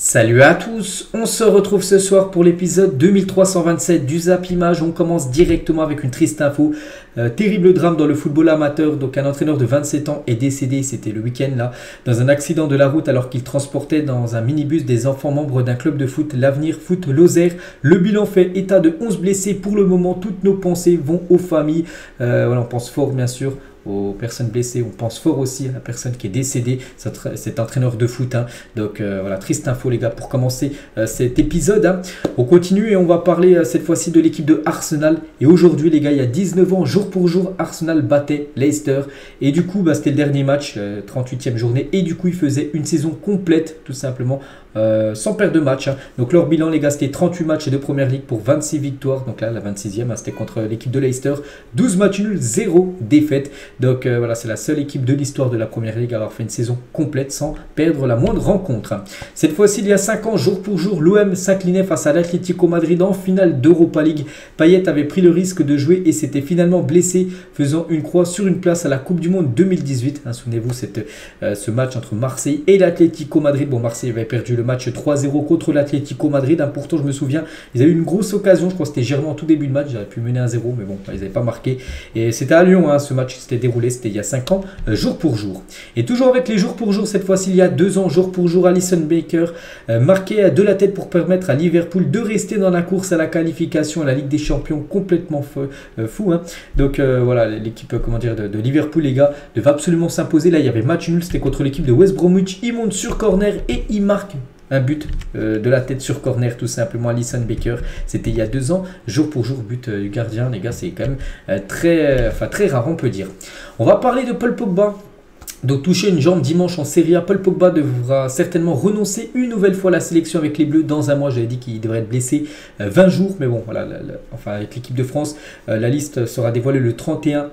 Salut à tous, on se retrouve ce soir pour l'épisode 2327 du Zap Image. On commence directement avec une triste info. Terrible drame dans le football amateur. Donc un entraîneur de 27 ans est décédé, c'était le week-end là, dans un accident de la route alors qu'il transportait dans un minibus des enfants membres d'un club de foot, l'Avenir Foot Lozère. Le bilan fait état de 11 blessés. Pour le moment, toutes nos pensées vont aux familles. Voilà, on pense fort bien sûr aux personnes blessées, on pense fort aussi à la personne qui est décédée, cet entraîneur de foot. Donc voilà, triste info les gars pour commencer cet épisode. On continue et on va parler cette fois-ci de l'équipe de Arsenal. Et aujourd'hui les gars, il y a 19 ans, jour pour jour, Arsenal battait Leicester. Et du coup, c'était le dernier match, 38e journée. Et du coup, il faisait une saison complète, tout simplement, sans perdre de match. Donc leur bilan les gars, c'était 38 matchs de Première Ligue pour 26 victoires. Donc là, la 26e, c'était contre l'équipe de Leicester. 12 matchs nuls, 0 défaite. Donc voilà, c'est la seule équipe de l'histoire de la Première Ligue à avoir fait une saison complète sans perdre la moindre rencontre. Cette fois-ci, il y a 5 ans, jour pour jour, l'OM s'inclinait face à l'Atlético Madrid en finale d'Europa League. Payet avait pris le risque de jouer et s'était finalement blessé, faisant une croix sur une place à la Coupe du Monde 2018. Souvenez-vous, ce match entre Marseille et l'Atlético Madrid. Bon, Marseille avait perdu le match 3-0 contre l'Atlético Madrid. Pourtant, je me souviens, ils avaient eu une grosse occasion. Je crois que c'était Germain en tout début de match. Ils auraient pu mener 1-0, mais bon, ils n'avaient pas marqué. Et c'était à Lyon, ce match s'était déroulé, c'était il y a 5 ans, jour pour jour. Et toujours avec les jours pour jour, cette fois-ci, il y a 2 ans, jour pour jour, Alisson Becker marquait de la tête pour permettre à Liverpool de rester dans la course à la qualification à la Ligue des Champions, complètement fou. Donc voilà, l'équipe de Liverpool, les gars, devait absolument s'imposer. Là, il y avait match nul, c'était contre l'équipe de West Bromwich. Il monte sur corner et il marque un but de la tête sur corner, tout simplement, Alisson Becker. C'était il y a 2 ans, jour pour jour, but du gardien. Les gars, c'est quand même très rare, on peut dire. On va parler de Paul Pogba. Donc toucher une jambe dimanche en Serie A, Paul Pogba devra certainement renoncer une nouvelle fois à la sélection avec les Bleus dans un mois. J'avais dit qu'il devrait être blessé 20 jours, mais bon, voilà, avec l'équipe de France, la liste sera dévoilée le 31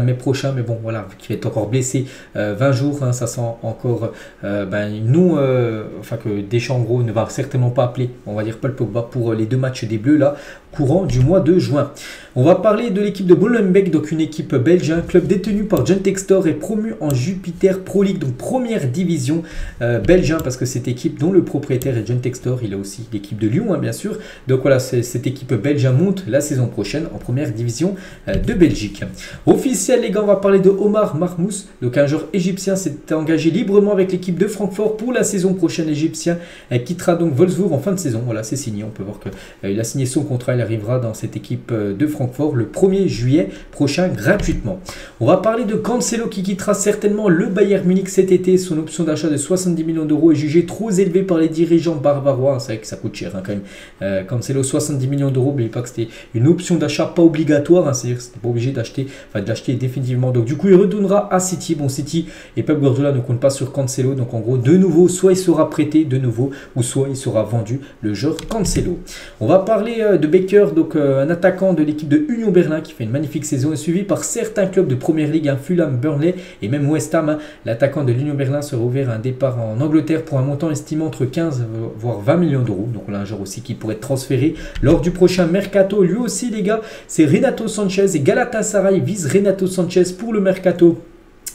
mai prochain, mais bon, voilà, qu'il est encore blessé 20 jours, ça sent encore que Deschamps en gros ne va certainement pas appeler, on va dire, Paul Pogba pour les 2 matchs des Bleus là, courant du mois de juin. On va parler de l'équipe de Molenbeek, donc une équipe belge, un club détenu par John Textor et promu en Jupiter Pro League, donc première division belge, parce que cette équipe dont le propriétaire est John Textor, il a aussi l'équipe de Lyon, bien sûr. Donc voilà, cette équipe belge monte la saison prochaine en première division de Belgique. Officiel les gars, on va parler de Omar Marmous, donc un joueur égyptien s'est engagé librement avec l'équipe de Francfort pour la saison prochaine. Égyptien quittera donc Wolfsburg en fin de saison. Voilà, c'est signé, on peut voir qu'il a signé son contrat, il arrivera dans cette équipe de Francfort le 1er juillet prochain gratuitement. On va parler de Cancelo qui quittera certainement le Bayern Munich cet été. Son option d'achat de 70 millions d'euros est jugée trop élevée par les dirigeants bavarois. C'est vrai que ça coûte cher quand même. Cancelo, 70 millions d'euros, n'oubliez pas que c'était une option d'achat pas obligatoire, c'est-à-dire que c'était pas obligé d'acheter, de l'acheter définitivement. Donc du coup, il retournera à City. Bon, City et Pep Guardiola ne comptent pas sur Cancelo. Donc en gros, de nouveau, soit il sera prêté de nouveau, ou soit il sera vendu, le joueur Cancelo. On va parler de Becker, donc un attaquant de l'équipe de Union Berlin qui fait une magnifique saison et suivi par certains clubs de première ligue, Fulham, Burnley et même West Ham. L'attaquant de l'Union Berlin sera ouvert à un départ en Angleterre pour un montant estimé entre 15 voire 20 millions d'euros. Donc on a un joueur aussi qui pourrait être transféré lors du prochain mercato. Lui aussi les gars, c'est Renato Sanchez et Galatasaray vise Renato Sanchez pour le mercato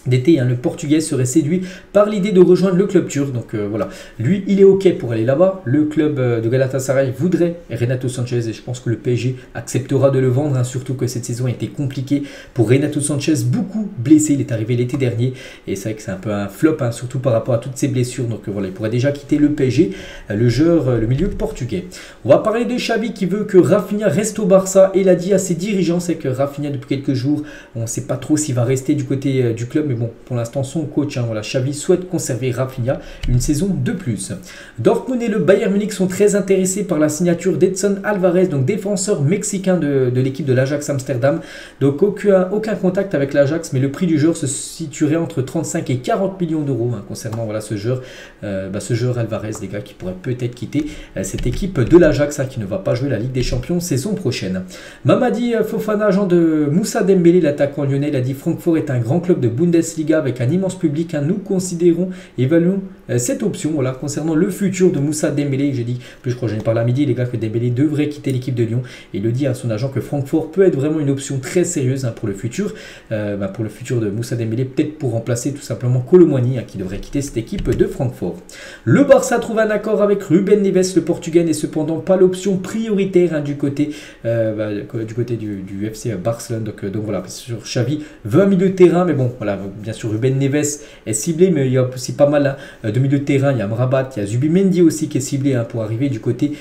d'été. Le Portugais serait séduit par l'idée de rejoindre le club turc. Donc voilà, lui il est ok pour aller là-bas. Le club de Galatasaray voudrait Renato Sanchez et je pense que le PSG acceptera de le vendre, surtout que cette saison a été compliquée pour Renato Sanchez, beaucoup blessé. Il est arrivé l'été dernier et c'est vrai que c'est un peu un flop, surtout par rapport à toutes ses blessures. Donc voilà, il pourrait déjà quitter le PSG, le milieu portugais. On va parler de Xavi qui veut que Rafinha reste au Barça et il a dit à ses dirigeants, c'est que Rafinha depuis quelques jours, on ne sait pas trop s'il va rester du côté du club. Mais bon, pour l'instant, son coach, Xavi, souhaite conserver Rafinha une saison de plus. Dortmund et le Bayern Munich sont très intéressés par la signature d'Edson Alvarez, donc défenseur mexicain de l'équipe de l'Ajax Amsterdam. Donc aucun contact avec l'Ajax, mais le prix du joueur se situerait entre 35 et 40 millions d'euros concernant ce joueur Alvarez, les gars, qui pourrait peut-être quitter cette équipe de l'Ajax qui ne va pas jouer la Ligue des Champions saison prochaine. Mamadi Fofana, agent de Moussa Dembélé, l'attaquant lyonnais, il a dit Francfort est un grand club de Bundesliga Bundesliga avec un immense public. Nous considérons, évaluons cette option voilà, concernant le futur de Moussa Dembélé. J'ai dit, plus je crois que j'en ai parlé à midi, les gars, que Dembélé devrait quitter l'équipe de Lyon. Et il le dit à son agent que Francfort peut être vraiment une option très sérieuse pour le futur. Pour le futur de Moussa Dembélé, peut-être pour remplacer tout simplement Kolo Muani qui devrait quitter cette équipe de Francfort. Le Barça trouve un accord avec Ruben Neves, le Portugais n'est cependant pas l'option prioritaire du côté du FC Barcelone. Donc voilà, sur Xavi veut un milieu de terrain, mais bon, voilà, bien sûr Ruben Neves est ciblé, mais il y a aussi pas mal de milieu de terrain. Il y a Amrabat, il y a Zubimendi aussi qui est ciblé pour arriver du côté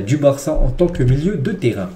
du Barça en tant que milieu de terrain.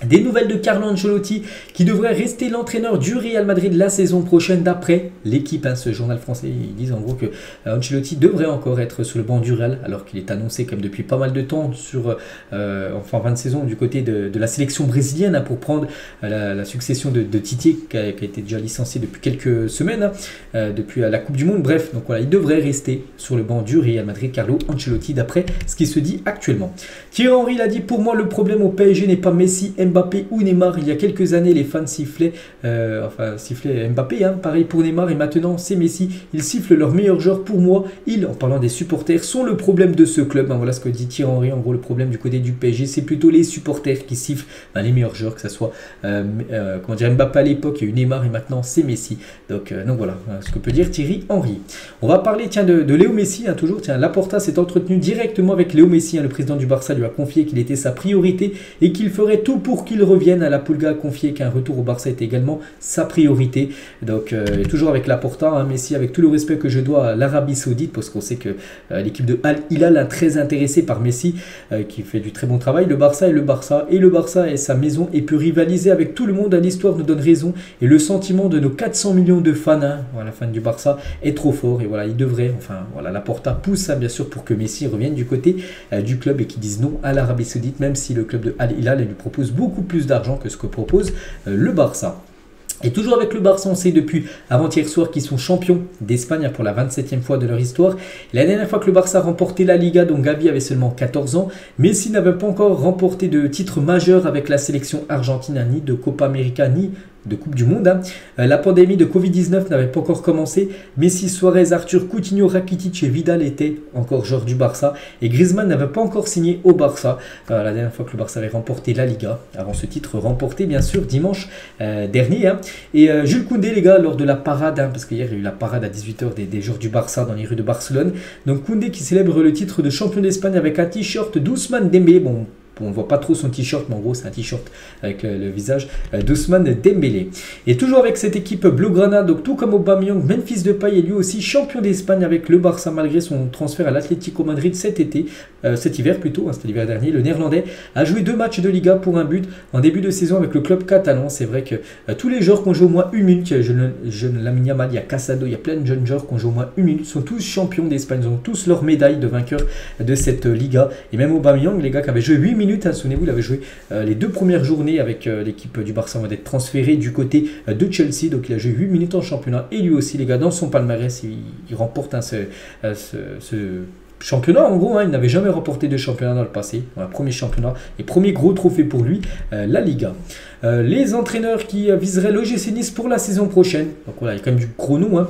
Des nouvelles de Carlo Ancelotti qui devrait rester l'entraîneur du Real Madrid la saison prochaine d'après l'équipe. Ce journal français, ils disent en gros que Ancelotti devrait encore être sur le banc du Real alors qu'il est annoncé comme depuis pas mal de temps sur fin de saison du côté de la sélection brésilienne pour prendre la succession de Tite qui a été déjà licencié depuis quelques semaines depuis la Coupe du Monde. Bref, donc voilà, il devrait rester sur le banc du Real Madrid, Carlo Ancelotti, d'après ce qui se dit actuellement. Thierry Henry l'a dit, pour moi le problème au PSG n'est pas Messi, Mbappé ou Neymar. Il y a quelques années, les fans sifflaient Mbappé, pareil pour Neymar, et maintenant c'est Messi. Ils sifflent leurs meilleurs joueurs. Pour moi, en parlant des supporters, sont le problème de ce club. Voilà ce que dit Thierry Henry. En gros, le problème du côté du PSG, c'est plutôt les supporters qui sifflent les meilleurs joueurs, que ce soit Mbappé à l'époque, il y a eu Neymar et maintenant c'est Messi. Donc voilà ce que peut dire Thierry Henry. On va parler de Léo Messi, toujours. Laporta s'est entretenu directement avec Léo Messi. Le président du Barça lui a confié qu'il était sa priorité et qu'il ferait tout pour qu'il revienne. La Pulga a confié qu'un retour au Barça était également sa priorité. Donc toujours avec Laporta, Messi, avec tout le respect que je dois à l'Arabie Saoudite, parce qu'on sait que l'équipe de Al Hilal est très intéressée par Messi, qui fait du très bon travail. Le Barça est le Barça, et le Barça est sa maison et peut rivaliser avec tout le monde. L'histoire nous donne raison, et le sentiment de nos 400 millions de fans, la fan du Barça, est trop fort. Et voilà, il devrait, Laporta pousse bien sûr pour que Messi revienne du côté du club et qu'il dise non à l'Arabie Saoudite, même si le club de Al Hilal lui propose beaucoup plus d'argent que ce que propose le Barça. Et toujours avec le Barça, on sait depuis avant-hier soir qu'ils sont champions d'Espagne pour la 27e fois de leur histoire. La dernière fois que le Barça a remporté la Liga, dont Gavi avait seulement 14 ans, Messi n'avait pas encore remporté de titre majeur avec la sélection argentine, ni de Copa América, ni de Coupe du Monde. La pandémie de Covid-19 n'avait pas encore commencé. Messi, Suarez, Arthur, Coutinho, Rakitic et Vidal étaient encore joueurs du Barça. Et Griezmann n'avait pas encore signé au Barça. La dernière fois que le Barça avait remporté la Liga, avant ce titre remporté bien sûr dimanche dernier. Et Jules Koundé, les gars, lors de la parade, parce qu'hier il y a eu la parade à 18 h des joueurs du Barça dans les rues de Barcelone. Donc Koundé qui célèbre le titre de champion d'Espagne avec un t-shirt d'Ousmane Dembélé. Bon, on ne voit pas trop son t-shirt, mais en gros c'est un t-shirt avec le visage d'Ousmane Dembélé. Et toujours avec cette équipe Blaugrana, donc tout comme Aubameyang, Memphis Depay est lui aussi champion d'Espagne avec le Barça malgré son transfert à l'Atlético Madrid cet hiver plutôt, c'était l'hiver dernier. Le Néerlandais a joué 2 matchs de Liga pour un but en début de saison avec le club catalan. C'est vrai que tous les joueurs qui ont joué au moins une minute, jeune Lamine Yamal, il y a Casado, il y a plein de jeunes joueurs qui ont joué au moins une minute, sont tous champions d'Espagne, ils ont tous leur médaille de vainqueur de cette Liga. Et même Aubameyang, les gars qui avaient joué 8 minutes, souvenez-vous, il avait joué les 2 premières journées avec l'équipe du Barça avant d'être transféré du côté de Chelsea. Donc il a joué 8 minutes en championnat, et lui aussi, les gars, dans son palmarès, il remporte ce championnat. En gros, il n'avait jamais remporté de championnat dans le passé. Voilà, premier championnat et premier gros trophée pour lui, la Liga. Les entraîneurs qui viseraient l'OGC Nice pour la saison prochaine. Donc voilà, il y a quand même du gros nom,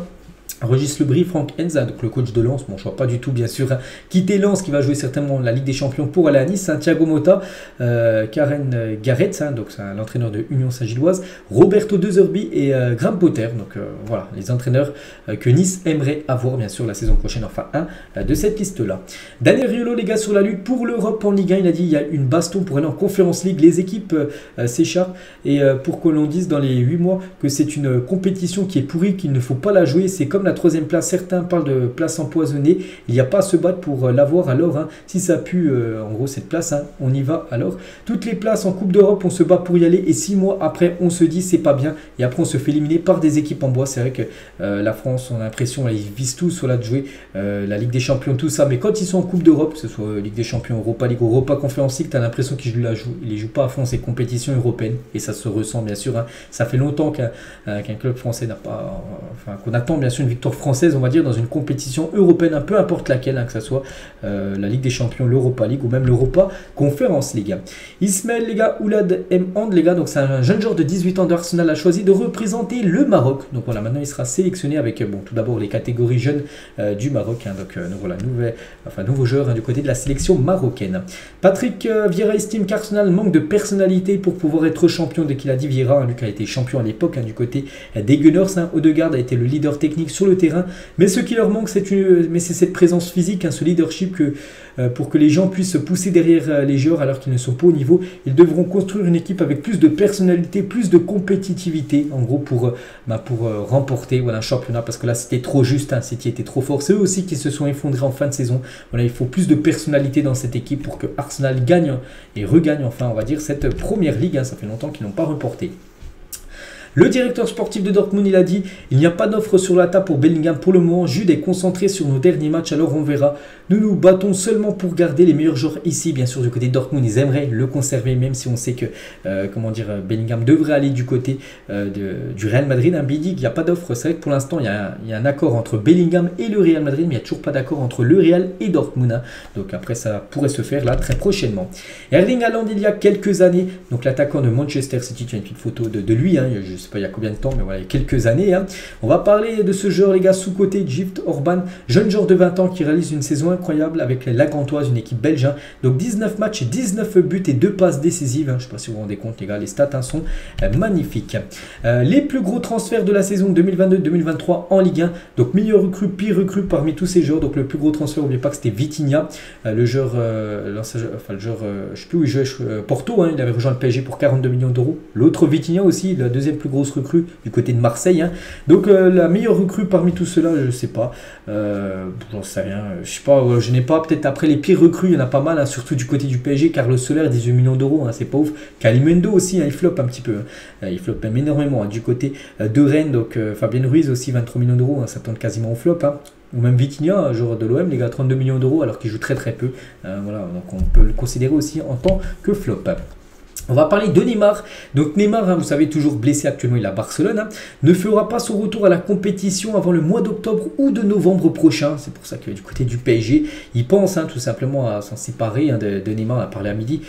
Régis Lebris, Franck Enza, donc le coach de Lens, bon je vois pas du tout bien sûr quitter Lens, qui va jouer certainement la Ligue des Champions pour aller à Nice. Thiago Motta, Karen Garrett, donc c'est l'entraîneur de Union Saint-Gilloise, Roberto De Zerbi et Graham Potter. Donc voilà les entraîneurs que Nice aimerait avoir bien sûr la saison prochaine, enfin un de cette liste là. Daniel Riolo, les gars, sur la lutte pour l'Europe en Ligue 1, il a dit il y a une baston pour aller en Conference League, les équipes s'écharpent, et pour que l'on dise dans les 8 mois que c'est une compétition qui est pourrie, qu'il ne faut pas la jouer, c'est comme la 3e place. Certains parlent de place empoisonnée, il n'y a pas à se battre pour l'avoir. Alors si ça pue en gros cette place, on y va. Alors toutes les places en Coupe d'Europe, on se bat pour y aller, et 6 mois après on se dit c'est pas bien, et après on se fait éliminer par des équipes en bois. C'est vrai que la France, on a l'impression, ils visent tous de jouer la Ligue des Champions, tout ça, mais quand ils sont en Coupe d'Europe, que ce soit Ligue des Champions, Europa League, Europa Conference League, tu as l'impression qu'ils les jouent pas à fond ces compétitions européennes, et ça se ressent bien sûr. Ça fait longtemps qu'un club français n'a pas, qu'on attend bien sûr une victoire française, on va dire, dans une compétition européenne, peu importe laquelle, que ce soit la Ligue des Champions, l'Europa League ou même l'Europa Conference League. Ismaël, les gars, Oulad M. Hand, les gars, donc c'est un jeune joueur de 18 ans d'Arsenal, a choisi de représenter le Maroc. Donc voilà, maintenant il sera sélectionné avec, bon, tout d'abord les catégories jeunes du Maroc. Donc voilà, nouveau joueur du côté de la sélection marocaine. Patrick Vieira estime qu'Arsenal manque de personnalité pour pouvoir être champion dès qu'il a dit Vieira, lui qui a été champion à l'époque du côté des Gunners. Odegaard a été le leader technique sur le terrain, mais ce qui leur manque, c'est cette présence physique, ce leadership pour que les gens puissent se pousser derrière les joueurs alors qu'ils ne sont pas au niveau. Ils devront construire une équipe avec plus de personnalité, plus de compétitivité, en gros pour remporter un championnat, parce que là c'était trop juste, City était trop fort. C'est eux aussi qui se sont effondrés en fin de saison. Voilà, il faut plus de personnalité dans cette équipe pour que Arsenal gagne et regagne enfin, on va dire, cette première ligue. Ça fait longtemps qu'ils n'ont pas reporté. Le directeur sportif de Dortmund, il a dit « Il n'y a pas d'offre sur la table pour Bellingham pour le moment. Jude est concentré sur nos derniers matchs, alors on verra. Nous nous battons seulement pour garder les meilleurs joueurs ici. » Bien sûr, du côté de Dortmund, ils aimeraient le conserver, même si on sait que Bellingham devrait aller du côté du Real Madrid. Il dit qu'il n'y a pas d'offre. C'est vrai que pour l'instant, il y a un accord entre Bellingham et le Real Madrid, mais il n'y a toujours pas d'accord entre le Real et Dortmund. Donc après, ça pourrait se faire là très prochainement. Erling Haaland, il y a quelques années, donc l'attaquant de Manchester City, tu as une petite photo de lui, je ne sais pas il y a combien de temps, mais voilà, il y a quelques années. On va parler de ce joueur, les gars, sous-côté Gift Orban, jeune joueur de 20 ans qui réalise une saison incroyable avec la Gantoise, une équipe belge. Donc 19 matchs, 19 buts et 2 passes décisives. Je ne sais pas si vous vous rendez compte, les gars, les stats sont magnifiques. Les plus gros transferts de la saison 2022-2023 en Ligue 1. Donc meilleur recrue, pire recrue parmi tous ces joueurs. Donc le plus gros transfert, n'oubliez pas que c'était Vitinha, le joueur, je ne sais plus où il jouait, Porto, il avait rejoint le PSG pour 42 millions d'euros. L'autre Vitinha aussi, la deuxième plus grosse recrue du côté de Marseille. Donc la meilleure recrue parmi tout cela, je ne sais pas. J'en sais rien. Je sais pas, je n'ai pas. Peut-être après les pires recrues, il y en a pas mal, surtout du côté du PSG. Carlos Soler, 18 millions d'euros, c'est pas ouf. Kalimendo aussi, il floppe un petit peu. Il floppe même énormément. Du côté de Rennes, donc Fabien Ruiz aussi, 23 millions d'euros. Ça tourne quasiment au flop. Ou même Vitinha, joueur de l'OM, les gars, 32 millions d'euros, alors qu'il joue très très peu. Voilà, donc on peut le considérer aussi en tant que flop. On va parler de Neymar. Donc Neymar, vous savez, toujours blessé actuellement, il est à Barcelone, ne fera pas son retour à la compétition avant le mois d'octobre ou de novembre prochain. C'est pour ça que du côté du PSG, il pense tout simplement à s'en séparer de Neymar. On a parlé à midi,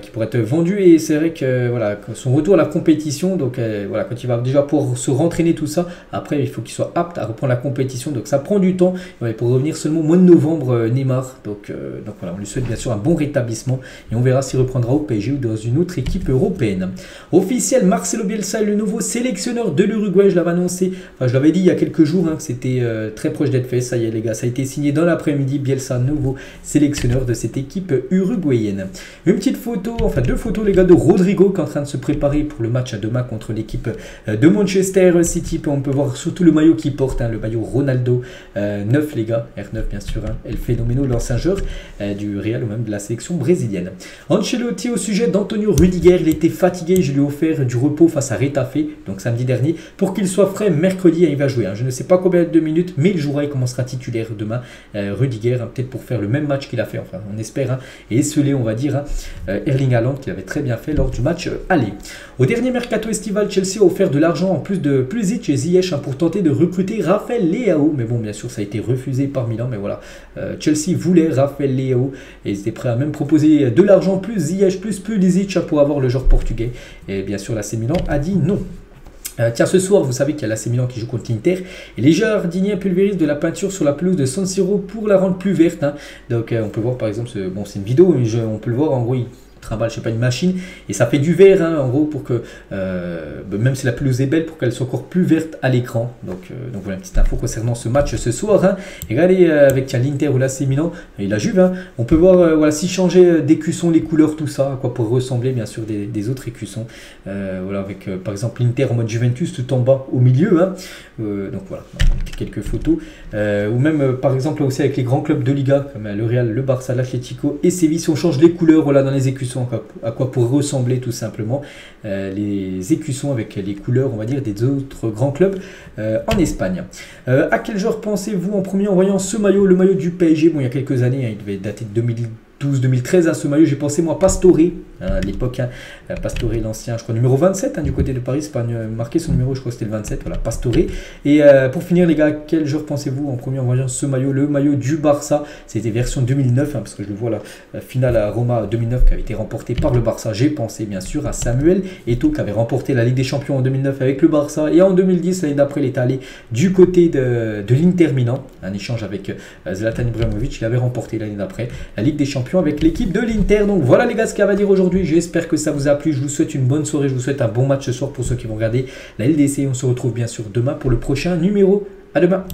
qui pourrait être vendu. Et c'est vrai que son retour à la compétition, donc quand il va déjà pouvoir se rentraîner tout ça, après il faut qu'il soit apte à reprendre la compétition. Donc ça prend du temps. Pour revenir seulement au mois de novembre, Neymar. Donc voilà, on lui souhaite bien sûr un bon rétablissement et on verra s'il reprendra au PSG ou dans une autre équipe européenne. Officiel, Marcelo Bielsa est le nouveau sélectionneur de l'Uruguay. Je l'avais annoncé, je l'avais dit il y a quelques jours, que c'était très proche d'être fait. Ça y est les gars, ça a été signé dans l'après-midi. Bielsa, nouveau sélectionneur de cette équipe uruguayenne. Une petite photo, enfin deux photos les gars de Rodrigo qui est en train de se préparer pour le match à demain contre l'équipe de Manchester City. On peut voir surtout le maillot qu'il porte, le maillot Ronaldo 9 les gars, R9 bien sûr, El Phénoméno, l'ancien joueur du Real ou même de la sélection brésilienne. Ancelotti au sujet d'Antonio Rudiger, il était fatigué, je lui ai offert du repos face à Retafe, donc samedi dernier, pour qu'il soit frais mercredi et il va jouer. Je ne sais pas combien de minutes, mais il jouera, il commencera titulaire demain. Rudiger, peut-être pour faire le même match qu'il a fait, enfin on espère, et esceler on va dire Erling Haaland qu'il avait très bien fait lors du match aller. Au dernier mercato estival, Chelsea a offert de l'argent en plus de Pulisic et Ziyech pour tenter de recruter Raphaël Leao, mais bon bien sûr ça a été refusé par Milan, mais voilà, Chelsea voulait Raphaël Leao et ils étaient prêts à même proposer de l'argent plus Ziyech plus Pulisic pour avoir le joueur portugais, et bien sûr l'AC Milan a dit non. Tiens, ce soir, vous savez qu'il y a l'AC Milan qui joue contre l'Inter et les jardiniers pulvérisent de la peinture sur la pelouse de San Siro pour la rendre plus verte. Donc on peut voir par exemple, c'est une vidéo, mais on peut le voir en gros. Trimballe, je sais pas, une machine et ça fait du vert en gros pour que même si la pelouse est belle, pour qu'elle soit encore plus verte à l'écran. Donc voilà une petite info concernant ce match ce soir. Et regardez avec l'Inter ou l'AC Milan et la Juve, on peut voir si changer d'écusson, les couleurs, tout ça, à quoi pour ressembler bien sûr des autres écussons. Voilà avec par exemple l'Inter en mode Juventus tout en bas au milieu. Donc voilà, quelques photos. Ou même par exemple aussi avec les grands clubs de Liga comme le Real, le Barça, l'Atlético et Séville, si on change les couleurs voilà, dans les écussons, à quoi pourrait ressembler tout simplement les écussons avec les couleurs on va dire des autres grands clubs en Espagne. À quel joueur pensez-vous en premier en voyant ce maillot, le maillot du PSG? Bon, il y a quelques années, il devait dater de 2012-2013, à ce maillot, j'ai pensé moi Pastore, à l'époque, Pastore l'ancien, je crois numéro 27 du côté de Paris, c'est pas marqué son numéro, je crois que c'était le 27, voilà, Pastore. Et pour finir les gars, quel joueur pensez-vous en premier en voyant ce maillot, le maillot du Barça, c'était version 2009, parce que je le vois la finale à Roma 2009 qui avait été remportée par le Barça, j'ai pensé bien sûr à Samuel Eto'o qui avait remporté la Ligue des Champions en 2009 avec le Barça, et en 2010, l'année d'après, il est allé du côté de l'Inter Milan, un échange avec Zlatan Ibrahimovic, il avait remporté l'année d'après la Ligue des Champions avec l'équipe de l'Inter. Donc voilà les gars ce qu'il y a à dire aujourd'hui, j'espère que ça vous a plu, je vous souhaite une bonne soirée, je vous souhaite un bon match ce soir pour ceux qui vont regarder la LDC, on se retrouve bien sûr demain pour le prochain numéro. À demain.